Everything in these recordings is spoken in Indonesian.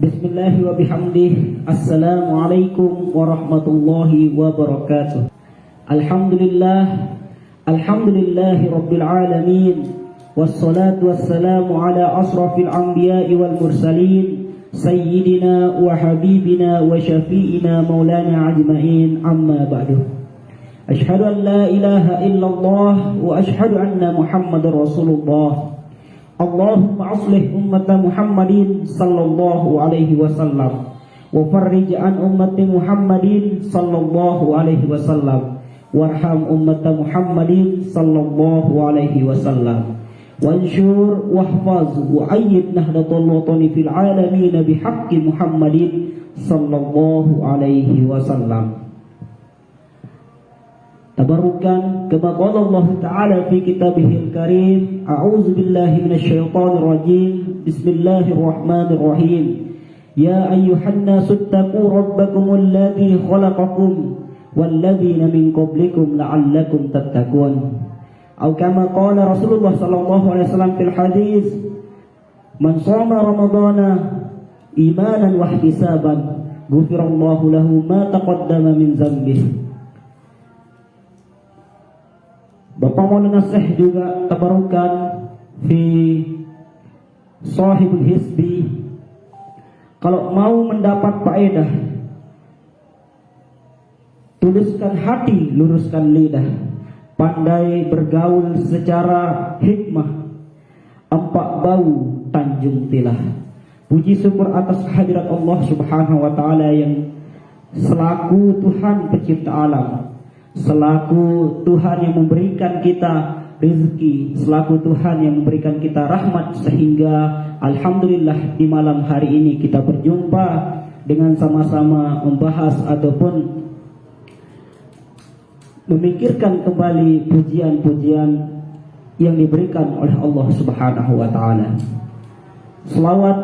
Bismillah wa bihamdih. Assalamualaikum warahmatullahi wabarakatuh. Alhamdulillahi rabbil alamin. Wassalatu wassalamu ala asrafil anbiya'i wal mursalin, sayyidina wa habibina wa syafi'ina maulana ajma'in, amma ba'du. Ashhadu an la ilaha illallah wa ashhadu anna Muhammadar Rasulullah. Allahumma aslih ummata Muhammadin sallallahu alaihi wasallam wa farrij an ummati Muhammadin sallallahu alaihi wasallam warham ummata Muhammadin sallallahu alaihi wasallam wanshur wahfaz wa ayyid nahdatul watani fil alamin bihaqqi Muhammadin sallallahu alaihi wasallam. Tabarukan kama qala Allah Ta'ala fi kitabihil karim. A'udzu billahi minasyaitonir rajim. Bismillahirrahmanirrahim. Ya ayyuhan nasu taqu rabbakumul ladzi khalaqakum walladzina min qablikum la'allakum tattaqun. Atau kama qala Rasulullah sallallahu alaihi wasallam fil hadis, man shoma ramadhana imanan wa ihtisaban ghufirallahu lahu ma taqaddama min dzambihi. Bapak Maulana Syekh juga tabarukan fi Sahibul Hisbi, kalau mau mendapat faedah, tuluskan hati, luruskan lidah, pandai bergaul secara hikmah, empak bau tanjung tilah. Puji syukur atas kehadirat Allah Subhanahu wa Ta'ala yang selaku Tuhan pencipta alam, selaku Tuhan yang memberikan kita rezeki, selaku Tuhan yang memberikan kita rahmat, sehingga alhamdulillah di malam hari ini kita berjumpa dengan sama-sama membahas ataupun memikirkan kembali pujian-pujian yang diberikan oleh Allah Subhanahu wa Ta'ala. Selawat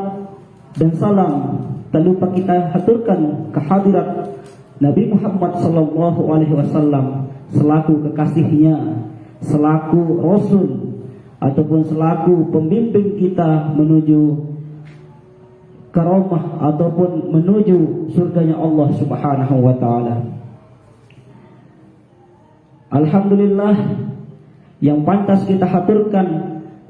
dan salam tak lupa kita haturkan kehadirat Nabi Muhammad sallallahu alaihi wasallam selaku kekasihnya, selaku rasul ataupun selaku pembimbing kita menuju karamah ataupun menuju surganya Allah Subhanahu wa Ta'ala. Alhamdulillah, yang pantas kita haturkan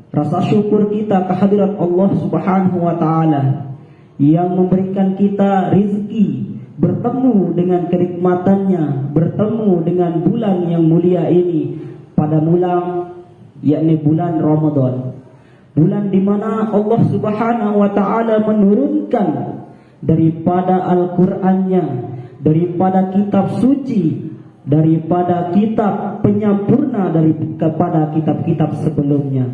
rasa syukur kita kehadirat Allah Subhanahu wa Ta'ala yang memberikan kita rezeki, bertemu dengan kenikmatannya, bertemu dengan bulan yang mulia ini pada bulan, yakni bulan Ramadan, bulan di mana Allah Subhanahu wa Ta'ala menurunkan daripada Al-Qur'annya, daripada kitab suci, daripada kitab penyempurna daripada kitab-kitab sebelumnya.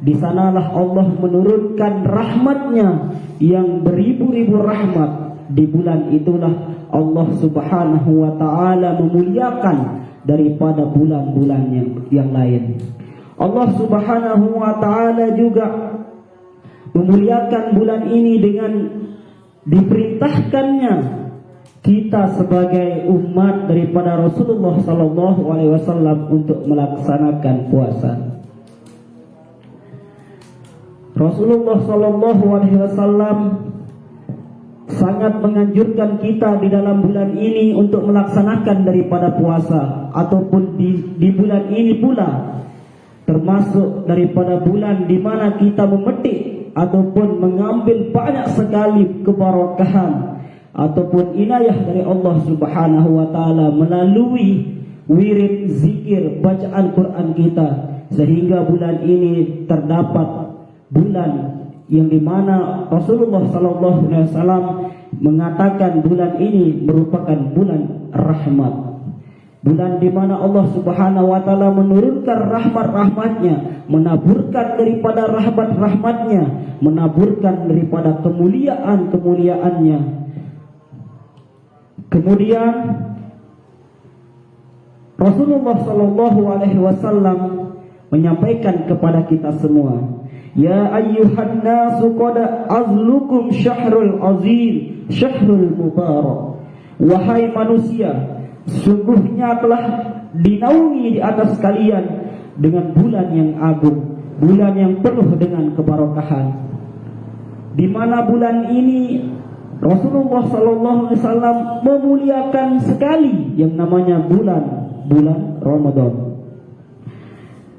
Di sanalah Allah menurunkan rahmatnya yang beribu-ribu rahmat. Di bulan itulah Allah Subhanahu wa Ta'ala memuliakan daripada bulan-bulan yang lain. Allah Subhanahu wa Ta'ala juga memuliakan bulan ini dengan diperintahkannya kita sebagai umat daripada Rasulullah sallallahu alaihi wasallam untuk melaksanakan puasa. Rasulullah sallallahu alaihi wasallam sangat menganjurkan kita di dalam bulan ini untuk melaksanakan daripada puasa, ataupun di bulan ini pula termasuk daripada bulan di mana kita memetik ataupun mengambil banyak sekali keberkahan ataupun inayah dari Allah Subhanahu wa Ta'ala melalui wirid, zikir, bacaan Quran kita, sehingga bulan ini terdapat bulan yang dimana Rasulullah sallallahu alaihi wasallam mengatakan bulan ini merupakan bulan rahmat, bulan dimana Allah Subhanahu wa Ta'ala menurunkan rahmat-rahmatnya, menaburkan daripada rahmat-rahmatnya, menaburkan daripada kemuliaan-kemuliaannya. Kemudian Rasulullah sallallahu alaihi wasallam menyampaikan kepada kita semua, ya ayyuhan nasu qad azlukum syahrul azim syahrul mubarak. Wahai manusia, sungguhnya telah dinaungi di atas kalian dengan bulan yang agung, bulan yang penuh dengan keberkahan. di mana bulan ini Rasulullah SAW memuliakan sekali yang namanya bulan Ramadan.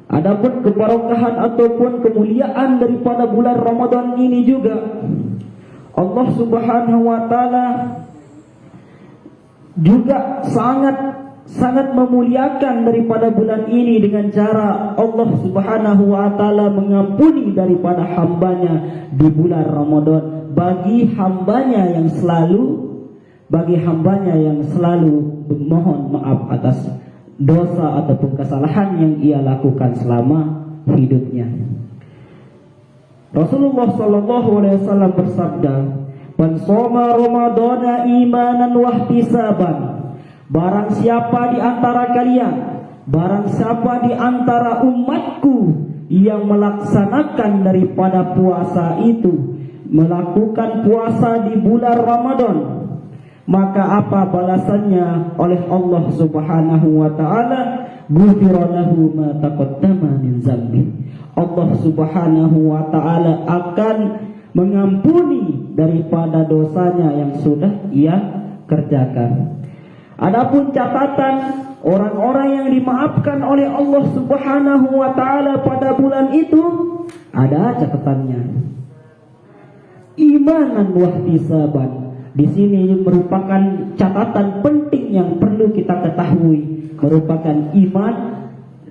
Adapun keberkahan ataupun kemuliaan daripada bulan Ramadan ini juga Allah Subhanahu wa taala juga sangat memuliakan daripada bulan ini dengan cara Allah Subhanahu wa taala mengampuni daripada hambanya di bulan Ramadan bagi hambanya yang selalu memohon maaf atas dosa ataupun kesalahan yang ia lakukan selama hidupnya. Rasulullah SAW bersabda, "Man shoma Ramadana imanan wa ihtisaban." Barang siapa di antara kalian, barang siapa di antara umatku yang melaksanakan daripada puasa itu, melakukan puasa di bulan Ramadan, maka apa balasannya oleh Allah Subhanahu wa taala? Ghufira lahu ma taqaddama min dzambi. Allah Subhanahu wa taala akan mengampuni daripada dosanya yang sudah ia kerjakan. Adapun catatan orang-orang yang dimaafkan oleh Allah Subhanahu wa taala pada bulan itu, ada catatannya. Imanan wa ihtisaban. Di sini merupakan catatan penting yang perlu kita ketahui, merupakan iman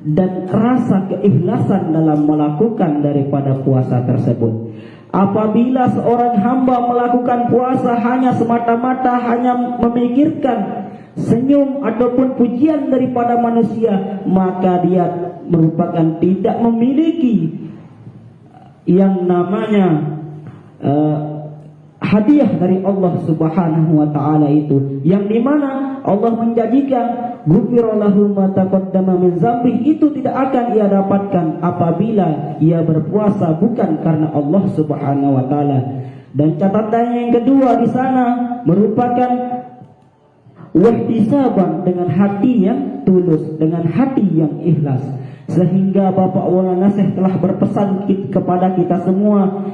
dan rasa keikhlasan dalam melakukan daripada puasa tersebut. Apabila seorang hamba melakukan puasa hanya semata-mata hanya memikirkan senyum ataupun pujian daripada manusia, maka dia merupakan tidak memiliki yang namanya hadiah dari Allah Subhanahu wa taala itu, yang dimana Allah menjanjikan ghufira lahu ma taqaddama min dzambi, itu tidak akan ia dapatkan apabila ia berpuasa bukan karena Allah Subhanahu wa taala. Dan catatan yang kedua di sana merupakan wahtisaban, dengan hati yang tulus, dengan hati yang ikhlas. Sehingga Bapak Maulana Syekh telah berpesan kepada kita semua,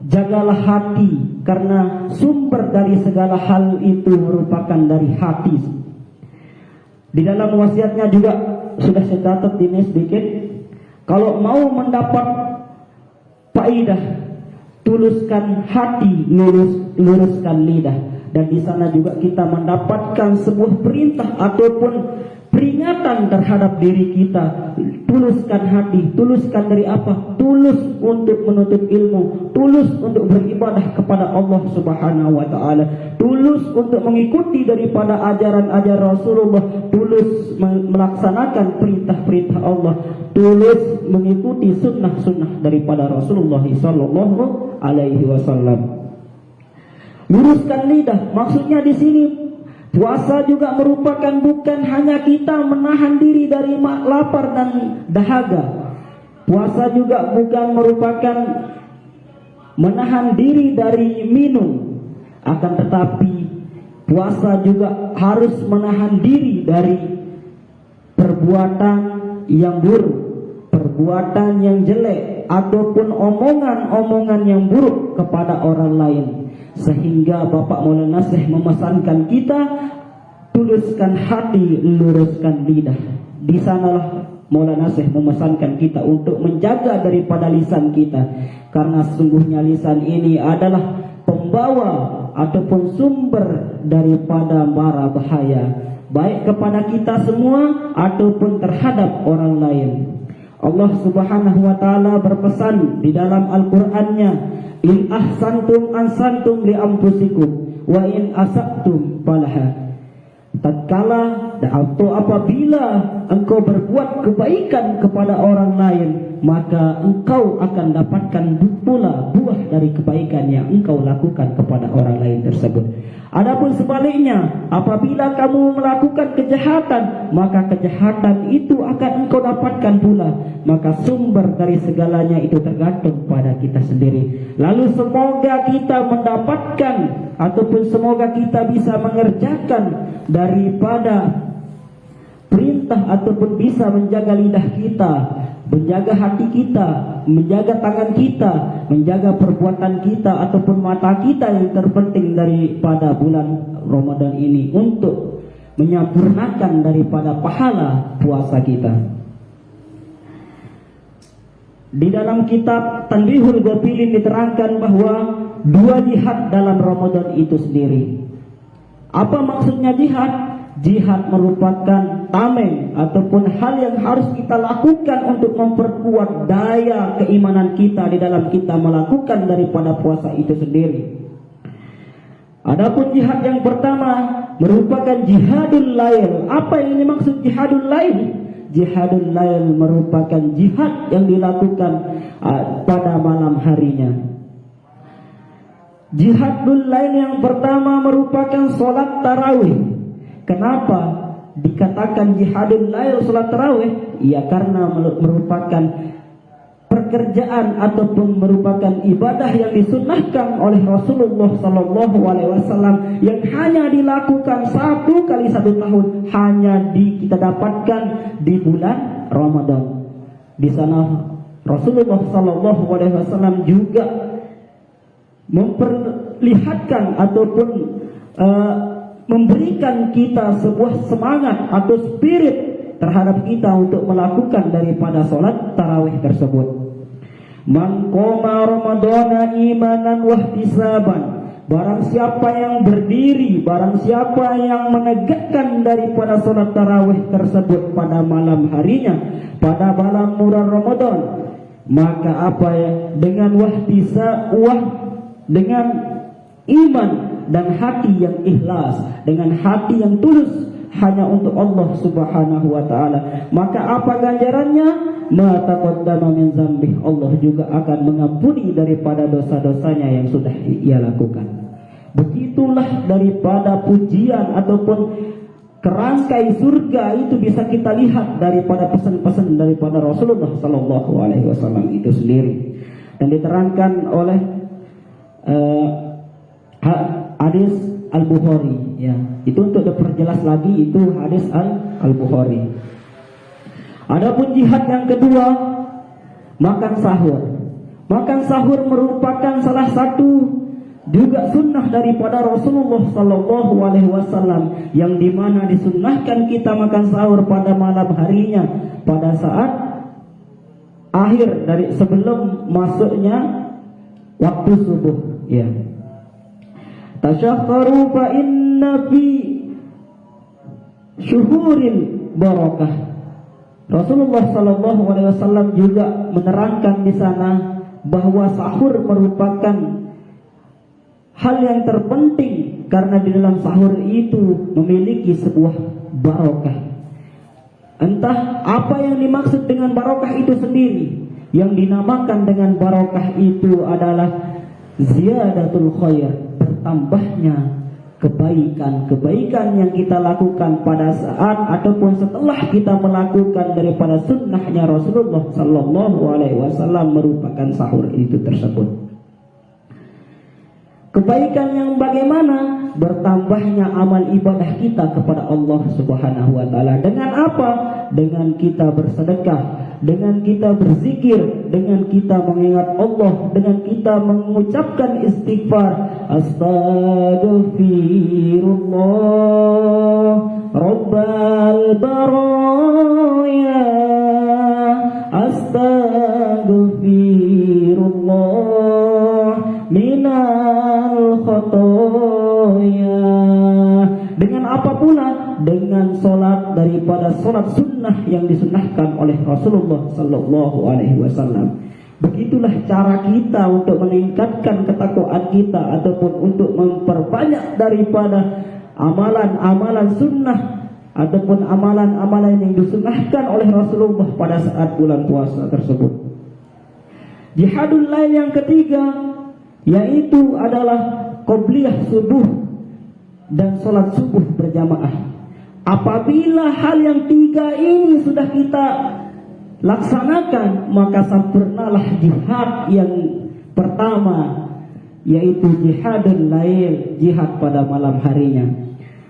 jagalah hati, karena sumber dari segala hal itu merupakan dari hati. Di dalam wasiatnya juga sudah saya catat ini sedikit, kalau mau mendapat faedah, tuluskan hati, luruskan lidah. Dan di sana juga kita mendapatkan sebuah perintah ataupun peringatan terhadap diri kita. Tuluskan hati, tuluskan dari apa? Tulus untuk menuntut ilmu, tulus untuk beribadah kepada Allah Subhanahu wa taala, tulus untuk mengikuti daripada ajaran-ajaran Rasulullah, tulus melaksanakan perintah-perintah Allah, tulus mengikuti sunnah-sunnah daripada Rasulullah sallallahu alaihi wasallam. Luruskan lidah, maksudnya di sini puasa juga merupakan bukan hanya kita menahan diri dari lapar dan dahaga. Puasa juga bukan merupakan menahan diri dari minum, akan tetapi puasa juga harus menahan diri dari perbuatan yang buruk, perbuatan yang jelek, ataupun omongan-omongan yang buruk kepada orang lain. Sehingga Bapak Maulana Syekh memesankan kita, tuluskan hati, luruskan lidah. Di sanalah Maulana Syekh memesankan kita untuk menjaga daripada lisan kita, karena sesungguhnya lisan ini adalah pembawa ataupun sumber daripada mara bahaya, baik kepada kita semua ataupun terhadap orang lain. Allah Subhanahu wa taala berpesan di dalam Al-Qur'annya, in ahsantum ahsantum li anfusikum wa in asabtum falaha. Tatkala atau apabila engkau berbuat kebaikan kepada orang lain, maka engkau akan dapatkan pula buah dari kebaikan yang engkau lakukan kepada orang lain tersebut. Adapun sebaliknya, apabila kamu melakukan kejahatan, maka kejahatan itu akan engkau dapatkan pula. Maka sumber dari segalanya itu tergantung pada kita sendiri. Lalu semoga kita mendapatkan ataupun semoga kita bisa mengerjakan daripada perintah ataupun bisa menjaga lidah kita menjaga hati kita, menjaga tangan kita, menjaga perbuatan kita ataupun mata kita yang terpenting daripada bulan Ramadan ini untuk menyempurnakan daripada pahala puasa kita. Di dalam kitab Tanbihul Ghafilin diterangkan bahwa 2 jihad dalam Ramadan itu sendiri. Apa maksudnya jihad? Jihad merupakan tameng ataupun hal yang harus kita lakukan untuk memperkuat daya keimanan kita di dalam kita melakukan daripada puasa itu sendiri. Adapun jihad yang pertama merupakan jihadul lail. Apa yang dimaksud jihadul lail? Jihadul lail merupakan jihad yang dilakukan pada malam harinya. Jihadul lail yang pertama merupakan solat tarawih. Kenapa dikatakan jihadul lail solat tarawih? Ya karena merupakan pekerjaan ataupun merupakan ibadah yang disunnahkan oleh Rasulullah SAW yang hanya dilakukan 1 kali 1 tahun, hanya kita dapatkan di bulan Ramadan. Di sana Rasulullah SAW juga memperlihatkan ataupun memberikan kita sebuah semangat atau spirit terhadap kita untuk melakukan daripada solat tarawih tersebut. Man qoma ramadhana imanan wahtisaban, barang siapa yang berdiri, barang siapa yang menegakkan daripada solat tarawih tersebut pada malam harinya, pada malam bulan Ramadan, maka apa ya, dengan dengan iman dan hati yang ikhlas, dengan hati yang tulus hanya untuk Allah Subhanahu wa taala, maka apa ganjarannya? Ma taqaddama min dzambih, Allah juga akan mengampuni daripada dosa-dosanya yang sudah ia lakukan. Begitulah daripada pujian ataupun kerangkai surga itu bisa kita lihat daripada pesan-pesan daripada Rasulullah sallallahu alaihi wasallam itu sendiri. Dan diterangkan oleh hadis Al-Bukhari, ya. Itu untuk diperjelas lagi, itu hadis Al-Bukhari. Adapun jihad yang kedua, makan sahur. Makan sahur merupakan salah satu juga sunnah daripada Rasulullah sallallahu alaihi wasallam, yang dimana disunnahkan kita makan sahur pada malam harinya, pada saat akhir dari sebelum masuknya waktu subuh, ya. Tasyakharu fa inna fi syuhurin barakah. Rasulullah sallallahu alaihi wasallam juga menerangkan di sana bahwa sahur merupakan hal yang terpenting karena di dalam sahur itu memiliki sebuah barokah. Entah apa yang dimaksud dengan barokah itu sendiri. Yang dinamakan dengan barokah itu adalah ziyadatul khair, bertambahnya kebaikan yang kita lakukan pada saat ataupun setelah kita melakukan daripada sunnahnya Rasulullah sallallahu alaihi wasallam merupakan sahur itu tersebut. Kebaikan yang bagaimana? Bertambahnya amal ibadah kita kepada Allah Subhanahu wa taala. Dengan apa? Dengan kita bersedekah, dengan kita berzikir, dengan kita mengingat Allah, dengan kita mengucapkan istighfar, astaghfirullah rabbal baraya, astaghfirullah minal khotoya. Dengan apa pula? Dengan solat daripada solat sunnah yang disunnahkan oleh Rasulullah sallallahu alaihi wasallam. Begitulah cara kita untuk meningkatkan ketakwaan kita ataupun untuk memperbanyak daripada amalan-amalan sunnah ataupun amalan-amalan yang disunnahkan oleh Rasulullah pada saat bulan puasa tersebut. Jihadul lail yang ketiga yaitu adalah qobliyah subuh dan sholat subuh berjamaah. Apabila hal yang 3 ini sudah kita laksanakan, maka sempurnalah jihad yang pertama, yaitu jihadul lail, jihad pada malam harinya.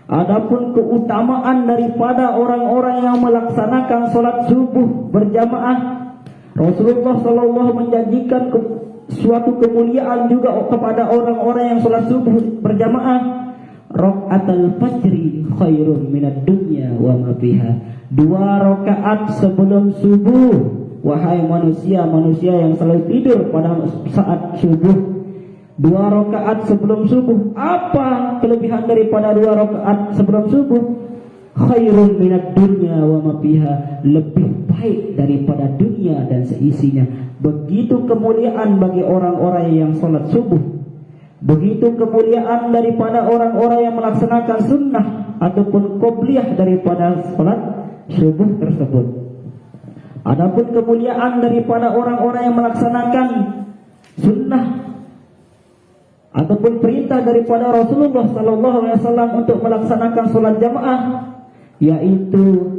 Adapun keutamaan daripada orang-orang yang melaksanakan sholat subuh berjamaah, Rasulullah sallallahu menjanjikan suatu kemuliaan juga kepada orang-orang yang sholat subuh berjamaah. Rakaatul fajri khairun minad dunya wa ma fiha. 2 rakaat sebelum subuh, wahai manusia-manusia yang selalu tidur pada saat subuh. 2 rakaat sebelum subuh. Apa kelebihan daripada 2 rakaat sebelum subuh? Khairun minad dunya wa ma fiha. Lebih baik daripada dunia dan seisinya. Begitu kemuliaan bagi orang-orang yang sholat subuh. Begitu kemuliaan daripada orang-orang yang melaksanakan sunnah ataupun qobliyah daripada sholat subuh tersebut. Adapun kemuliaan daripada orang-orang yang melaksanakan sunnah ataupun perintah daripada Rasulullah SAW untuk melaksanakan sholat jamaah, yaitu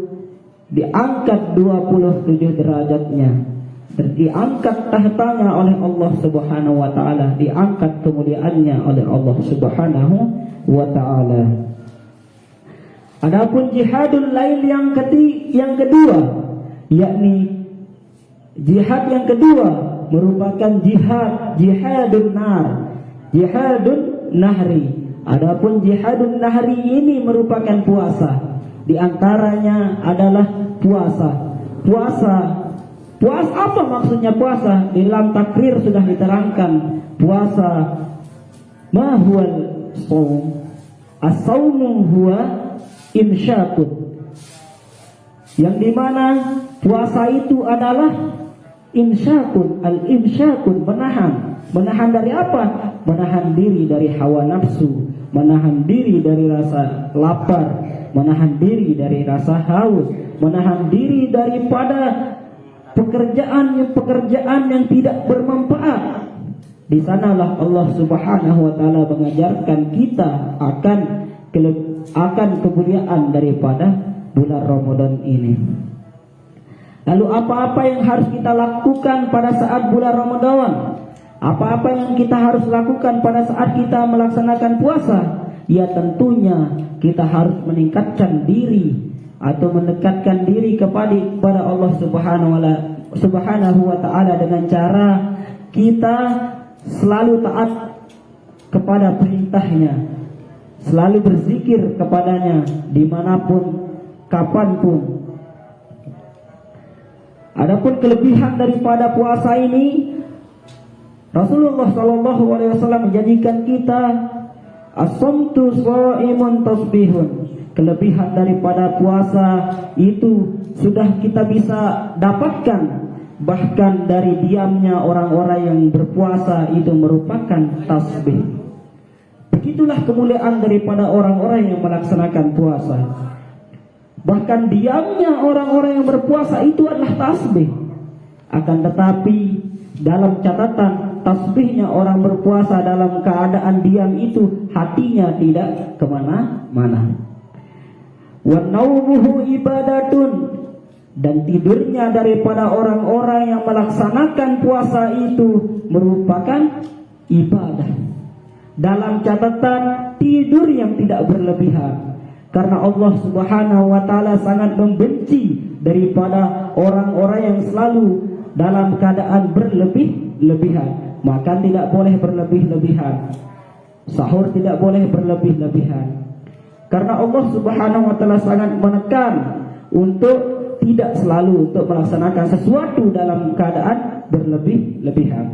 diangkat 27 derajatnya, diangkat tahtanya oleh Allah Subhanahu wa taala, diangkat kemuliaannya oleh Allah Subhanahu wa taala. Adapun jihadul lail yang kedua, yakni jihad yang kedua merupakan jihadun nar, jihadun nahri. Adapun jihadun nahri ini merupakan puasa. Di antaranya adalah puasa. Puasa apa maksudnya puasa? Di dalam takrir sudah diterangkan puasa. Ma huwal shaum? As-saumu huwa imsyakun. Yang dimana puasa itu adalah imsyakun. Al-imsyakun, menahan dari apa? Menahan diri dari hawa nafsu, menahan diri dari rasa lapar, menahan diri dari rasa haus, menahan diri daripada pekerjaan yang tidak bermanfaat. Di sanalah Allah Subhanahu wa taala mengajarkan kita akan kemuliaan daripada bulan Ramadan ini. Lalu apa-apa yang harus kita lakukan pada saat bulan Ramadan? Apa-apa yang kita harus lakukan pada saat kita melaksanakan puasa? Ya tentunya kita harus meningkatkan diri atau mendekatkan diri kepada Allah Subhanahu wa taala dengan cara kita selalu taat kepada perintahnya, selalu berzikir kepadanya dimanapun, kapanpun. Adapun kelebihan daripada puasa ini, Rasulullah SAW menjadikan kita as-sumtu shaimun tasbihun. Kelebihan daripada puasa itu sudah kita bisa dapatkan, bahkan dari diamnya orang-orang yang berpuasa itu merupakan tasbih. Begitulah kemuliaan daripada orang-orang yang melaksanakan puasa. Bahkan diamnya orang-orang yang berpuasa itu adalah tasbih. Akan tetapi dalam catatan tasbihnya orang berpuasa dalam keadaan diam itu hatinya tidak kemana-mana. Wa naumuhu ibadatun, dan tidurnya daripada orang-orang yang melaksanakan puasa itu merupakan ibadah. Dalam catatan tidur yang tidak berlebihan, karena Allah Subhanahu wa taala sangat membenci daripada orang-orang yang selalu dalam keadaan berlebih-lebihan. Makan tidak boleh berlebih-lebihan, sahur tidak boleh berlebih-lebihan. Karena Allah Subhanahu wa taala sangat menekan untuk tidak selalu untuk melaksanakan sesuatu dalam keadaan berlebih-lebihan.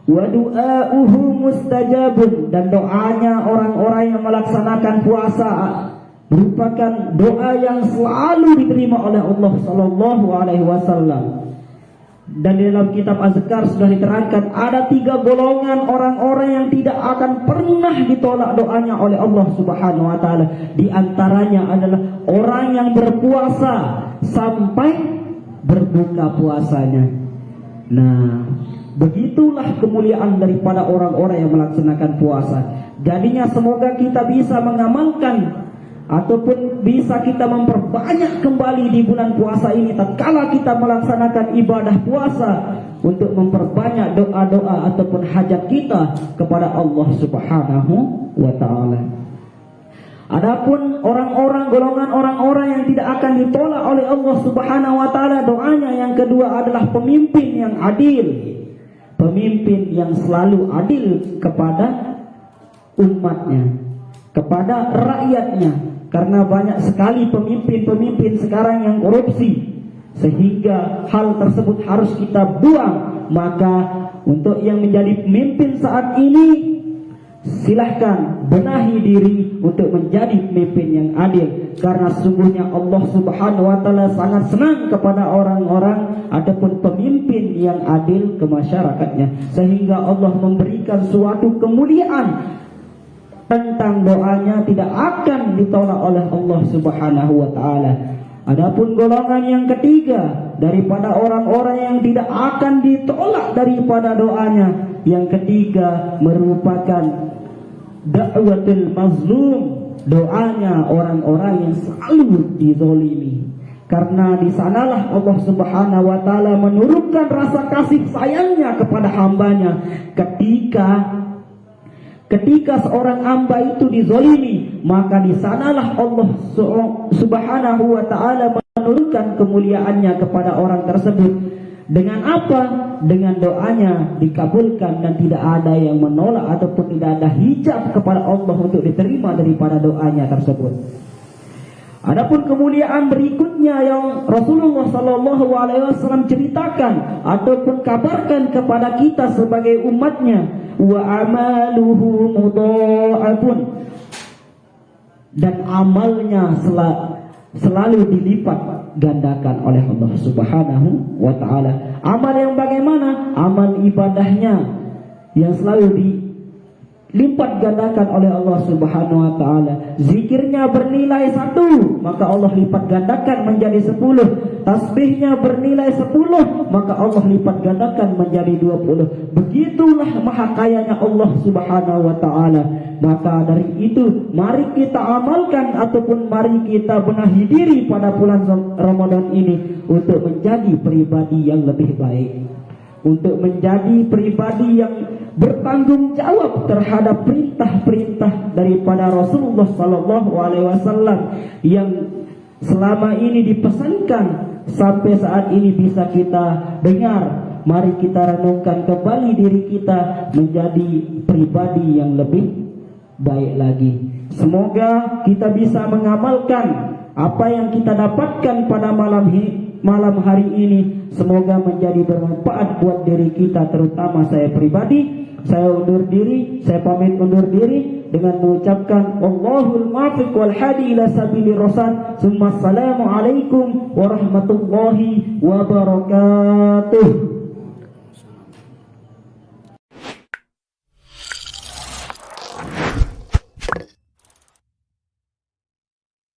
Wa du'auhu mustajabun, dan doanya orang-orang yang melaksanakan puasa merupakan doa yang selalu diterima oleh Allah sallallahu alaihi wasallam. Dan di dalam kitab Az-Zikar sudah diterangkan ada 3 golongan orang-orang yang tidak akan pernah ditolak doanya oleh Allah Subhanahu wa taala. Di antaranya adalah orang yang berpuasa sampai berbuka puasanya. Nah, begitulah kemuliaan daripada orang-orang yang melaksanakan puasa. Jadinya semoga kita bisa mengamalkan ataupun bisa kita memperbanyak kembali di bulan puasa ini tatkala kita melaksanakan ibadah puasa, untuk memperbanyak doa-doa ataupun hajat kita kepada Allah Subhanahu wa taala. Adapun golongan orang-orang yang tidak akan ditolak oleh Allah Subhanahu wa taala doanya yang kedua adalah pemimpin yang adil. Pemimpin yang selalu adil kepada umatnya, kepada rakyatnya. Karena banyak sekali pemimpin-pemimpin sekarang yang korupsi, sehingga hal tersebut harus kita buang. Maka untuk yang menjadi pemimpin saat ini, silahkan benahi diri untuk menjadi pemimpin yang adil. Karena sungguhnya Allah Subhanahu wa taala sangat senang kepada orang-orang ataupun pemimpin yang adil ke masyarakatnya, sehingga Allah memberikan suatu kemuliaan tentang doanya tidak akan ditolak oleh Allah Subhanahu wa taala. Adapun golongan yang ketiga daripada orang-orang yang tidak akan ditolak daripada doanya, yang ketiga merupakan da'watul mazlum, doanya orang-orang yang selalu dizalimi. Karena di sanalah Allah Subhanahu wa taala menurunkan rasa kasih sayangnya kepada hambanya ketika seorang hamba itu dizalimi, maka di sanalah Allah Subhanahu wa taala menurunkan kemuliaannya kepada orang tersebut. Dengan apa? Dengan doanya dikabulkan dan tidak ada yang menolak ataupun tidak ada hijab kepada Allah untuk diterima daripada doanya tersebut. Adapun kemuliaan berikutnya yang Rasulullah sallallahu alaihi wasallam ceritakan ataupun kabarkan kepada kita sebagai umatnya, wa amaluhu mudha'afun, dan amalnya selalu dilipat gandakan oleh Allah Subhanahu wa taala. Amal yang bagaimana? Amal ibadahnya yang selalu dilipat gandakan oleh Allah Subhanahu wa taala. Zikirnya bernilai 1, maka Allah lipat gandakan menjadi 10. Tasbihnya bernilai 10, maka Allah lipat gandakan menjadi 20. Begitulah maha kayanya Allah Subhanahu wa taala. Maka dari itu, mari kita amalkan ataupun mari kita benahi diri pada bulan Ramadan ini untuk menjadi pribadi yang lebih baik, untuk menjadi pribadi yang bertanggung jawab terhadap perintah-perintah daripada Rasulullah sallallahu alaihi wasallam yang selama ini dipesankan sampai saat ini bisa kita dengar. Mari kita renungkan kembali diri kita menjadi pribadi yang lebih baik lagi. Semoga kita bisa mengamalkan apa yang kita dapatkan pada malam hari ini. Semoga menjadi bermanfaat buat diri kita, terutama saya pribadi. Saya pamit undur diri dengan mengucapkan Allahul muwaffiq wal hadi ila sabilir rasyad. Assalamualaikum warahmatullahi wabarakatuh.